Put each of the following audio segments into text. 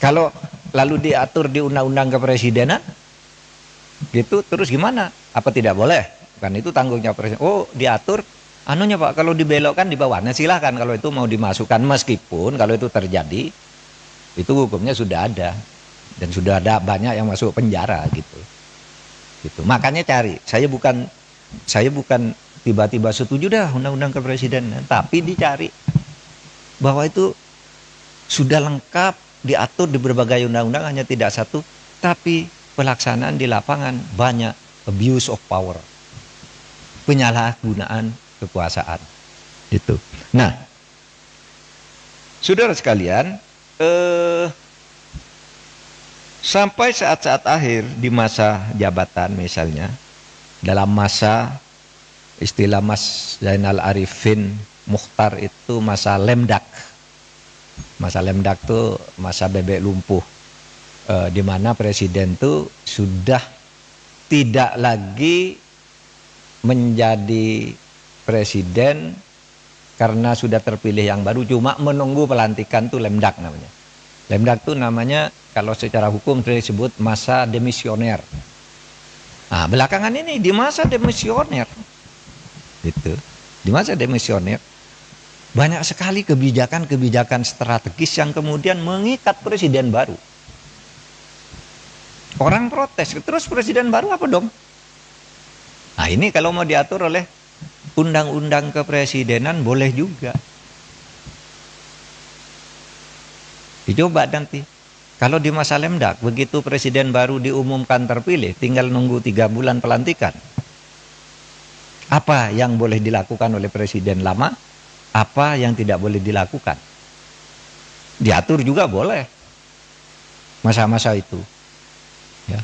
Kalau lalu diatur di undang-undang kepresidenan, gitu terus gimana? Apa tidak boleh? Kan itu tanggungnya presiden. Oh, diatur anunya Pak, kalau dibelokkan di bawah. Nah, silahkan kalau itu mau dimasukkan, meskipun kalau itu terjadi, itu hukumnya sudah ada dan sudah ada banyak yang masuk penjara gitu. Gitu. Makanya cari. Saya bukan tiba-tiba setuju dah undang-undang kepresidenan, tapi dicari bahwa itu sudah lengkap diatur di berbagai undang-undang, hanya tidak satu, tapi pelaksanaan di lapangan banyak abuse of power, penyalahgunaan kekuasaan itu. Nah, saudara sekalian, sampai saat-saat akhir di masa jabatan, misalnya dalam masa istilah Mas Zainal Arifin Mukhtar itu masa lemdak. Masa lemdak itu masa bebek lumpuh, di mana presiden itu sudah tidak lagi menjadi presiden karena sudah terpilih yang baru, cuma menunggu pelantikan, tuh lemdak namanya. Lemdak itu namanya kalau secara hukum disebut masa demisioner. Nah, belakangan ini di masa demisioner itu, di masa demisioner banyak sekali kebijakan-kebijakan strategis yang kemudian mengikat presiden baru. Orang protes, terus presiden baru apa dong? Nah, ini kalau mau diatur oleh undang-undang kepresidenan boleh juga. Dicoba nanti. Kalau di masa lemdak, begitu presiden baru diumumkan terpilih, tinggal nunggu 3 bulan pelantikan. Apa yang boleh dilakukan oleh presiden lama? Apa yang tidak boleh dilakukan? Diatur juga boleh. Masa-masa itu. Ya.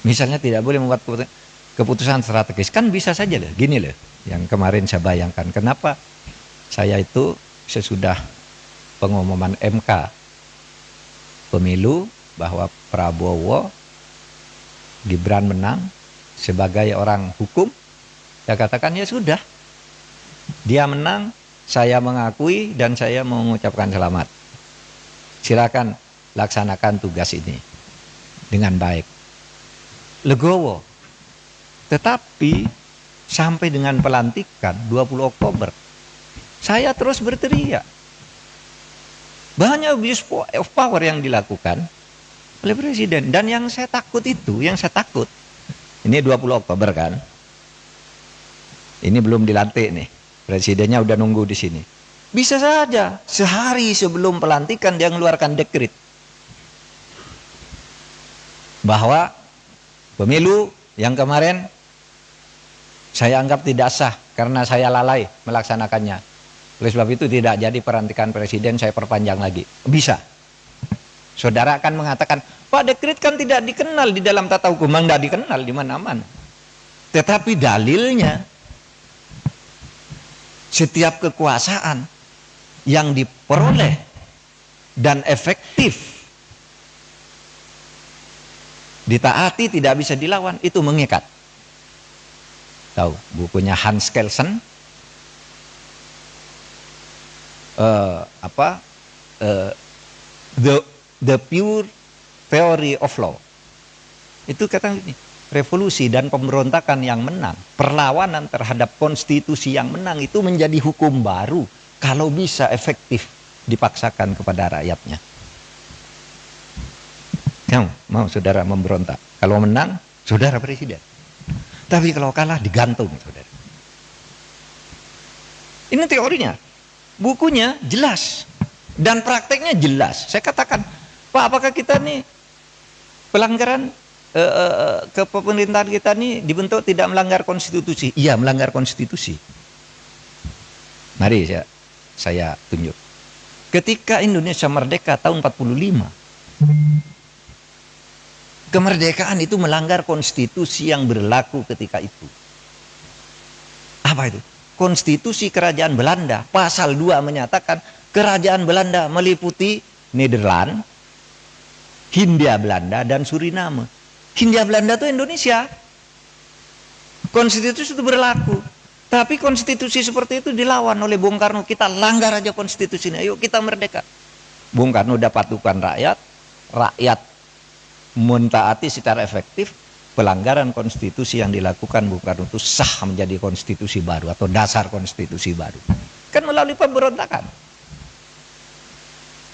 Misalnya tidak boleh membuat keputusan strategis. Kan bisa saja loh. Gini loh, yang kemarin saya bayangkan. Kenapa saya itu sesudah pengumuman MK pemilu bahwa Prabowo Gibran menang sebagai orang hukum, saya katakan ya sudah, dia menang, saya mengakui dan saya mengucapkan selamat. Silakan laksanakan tugas ini dengan baik. Legowo. Tetapi sampai dengan pelantikan 20 Oktober, saya terus berteriak. Banyak abuse of power yang dilakukan oleh presiden. Dan yang saya takut itu, ini 20 Oktober kan, ini belum dilantik nih, presidennya udah nunggu di sini. Bisa saja sehari sebelum pelantikan dia mengeluarkan dekret bahwa pemilu yang kemarin saya anggap tidak sah karena saya lalai melaksanakannya. Oleh sebab itu tidak jadi pelantikan presiden, saya perpanjang lagi. Bisa. Saudara akan mengatakan, Pak, dekret kan tidak dikenal di dalam tata hukum. Memang tidak dikenal di mana-mana. Tetapi dalilnya, setiap kekuasaan yang diperoleh dan efektif ditaati, tidak bisa dilawan, itu mengikat. Tahu bukunya Hans Kelsen, the pure theory of law. Itu kata ini, revolusi dan pemberontakan yang menang, perlawanan terhadap konstitusi yang menang itu menjadi hukum baru kalau bisa efektif dipaksakan kepada rakyatnya. Yang mau saudara memberontak, kalau menang saudara presiden. Tapi kalau kalah digantung saudara. Ini teorinya. Bukunya jelas dan prakteknya jelas. Saya katakan, Pak, apakah kita nih pelanggaran kepemerintahan kita nih dibentuk tidak melanggar konstitusi? Iya, melanggar konstitusi. Mari saya tunjuk. Ketika Indonesia merdeka tahun 45, kemerdekaan itu melanggar konstitusi yang berlaku ketika itu. Apa itu? Konstitusi Kerajaan Belanda, pasal 2 menyatakan Kerajaan Belanda meliputi Nederland, Hindia Belanda, dan Suriname. Hindia Belanda itu Indonesia. Konstitusi itu berlaku. Tapi konstitusi seperti itu dilawan oleh Bung Karno. Kita langgar aja konstitusinya, ayo kita merdeka. Bung Karno dapat patukan rakyat, rakyat mentaati secara efektif, pelanggaran konstitusi yang dilakukan Bung Karno itu sah menjadi konstitusi baru atau dasar konstitusi baru. Kan melalui pemberontakan.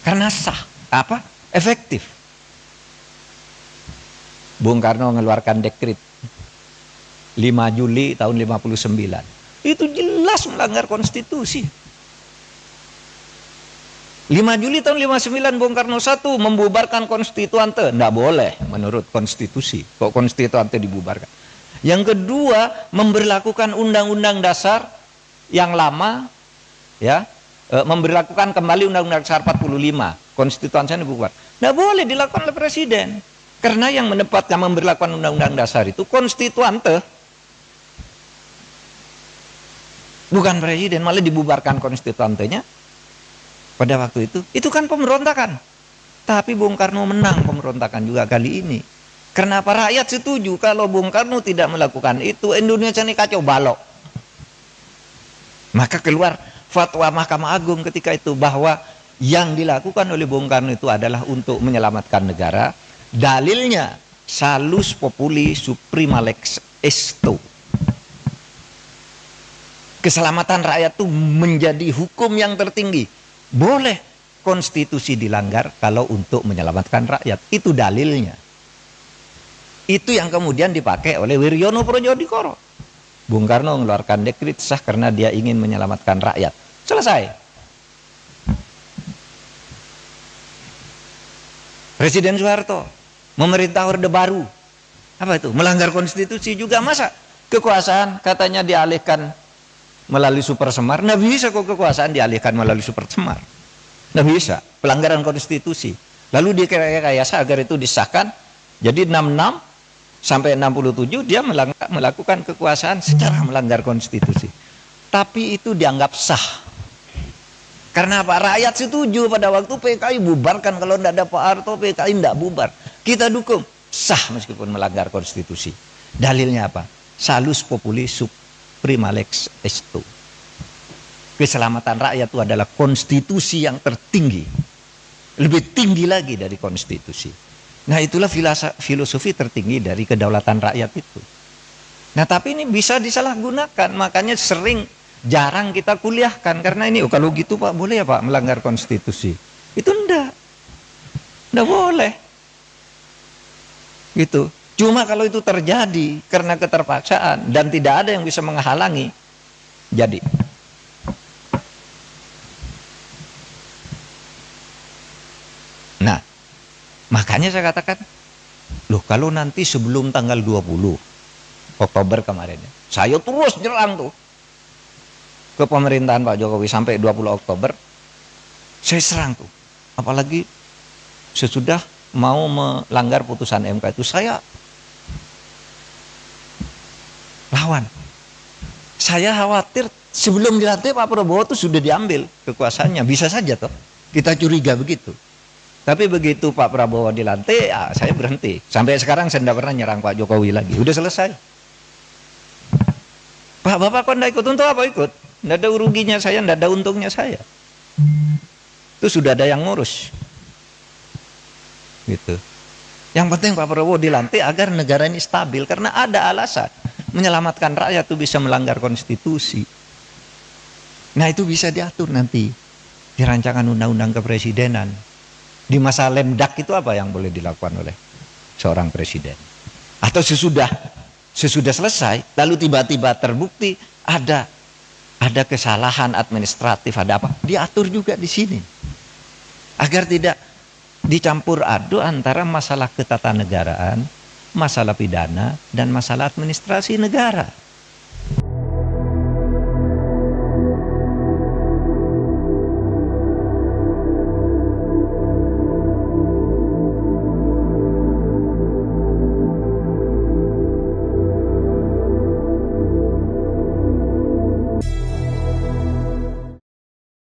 Karena sah, efektif. Bung Karno mengeluarkan dekret 5 Juli tahun 59. Itu jelas melanggar konstitusi. 5 Juli tahun 59 Bung Karno 1 membubarkan konstituante. Tidak boleh menurut konstitusi. Kok konstituante dibubarkan? Yang kedua, memberlakukan undang-undang dasar yang lama, ya, memberlakukan kembali undang-undang dasar 45. Konstituante dibubar. Tidak boleh dilakukan oleh presiden. Karena yang menempatkan memberlakukan undang-undang dasar itu konstituante. Bukan presiden, malah dibubarkan konstituantenya. Pada waktu itu kan pemberontakan. Tapi Bung Karno menang pemberontakan juga kali ini. Kenapa rakyat setuju? Kalau Bung Karno tidak melakukan itu, Indonesia ini kacau balau. Maka keluar fatwa Mahkamah Agung ketika itu bahwa yang dilakukan oleh Bung Karno itu adalah untuk menyelamatkan negara. Dalilnya salus populi suprema lex esto. Keselamatan rakyat itu menjadi hukum yang tertinggi. Boleh konstitusi dilanggar kalau untuk menyelamatkan rakyat. Itu dalilnya. Itu yang kemudian dipakai oleh Wiryono Projodikoro. Bung Karno mengeluarkan dekret sah karena dia ingin menyelamatkan rakyat. Selesai. Presiden Soeharto memerintah Orde Baru. Apa itu? Melanggar konstitusi juga. Masa kekuasaan katanya dialihkan melalui Super Semar? Nggak bisa kok kekuasaan dialihkan melalui Super Semar. Nggak bisa. Pelanggaran konstitusi. Lalu direkayasa agar itu disahkan. Jadi 66 sampai 67 dia melakukan kekuasaan secara melanggar konstitusi. Tapi itu dianggap sah. Karena apa? Rakyat setuju pada waktu PKI bubarkan. Kalau tidak ada Pak Harto, PKI tidak bubar. Kita dukung. Sah meskipun melanggar konstitusi. Dalilnya apa? Salus populi suprema lex esto. Keselamatan rakyat itu adalah konstitusi yang tertinggi. Lebih tinggi lagi dari konstitusi. Nah itulah filosofi tertinggi dari kedaulatan rakyat itu. Nah tapi ini bisa disalahgunakan. Makanya jarang kita kuliahkan. Karena ini kalau gitu Pak boleh ya Pak melanggar konstitusi. Itu enggak boleh. Gitu. Cuma kalau itu terjadi karena keterpaksaan dan tidak ada yang bisa menghalangi, jadi. Nah, makanya saya katakan, loh kalau nanti sebelum tanggal 20 Oktober kemarin, saya terus nyerang tuh ke pemerintahan Pak Jokowi sampai 20 Oktober, saya serang tuh. Apalagi sesudah mau melanggar putusan MK itu saya lawan. Saya khawatir sebelum dilantik Pak Prabowo itu sudah diambil kekuasaannya. Bisa saja toh. Kita curiga begitu. Tapi begitu Pak Prabowo dilantik, ya saya berhenti. Sampai sekarang saya tidak pernah nyerang Pak Jokowi lagi. Udah selesai. Pak Bapak kok tidak ikut? Untuk apa ikut? Tidak ada ruginya saya, tidak ada untungnya saya. Itu sudah ada yang ngurus. Gitu. Yang penting Pak Prabowo dilantik agar negara ini stabil. Karena ada alasan. Menyelamatkan rakyat itu bisa melanggar konstitusi. Nah itu bisa diatur nanti. Di rancangan undang-undang kepresidenan. Di masa lemdak itu apa yang boleh dilakukan oleh seorang presiden? Atau sesudah selesai, lalu tiba-tiba terbukti ada kesalahan administratif, ada apa? Diatur juga di sini. Agar tidak dicampur aduk antara masalah ketatanegaraan, masalah pidana, dan masalah administrasi negara.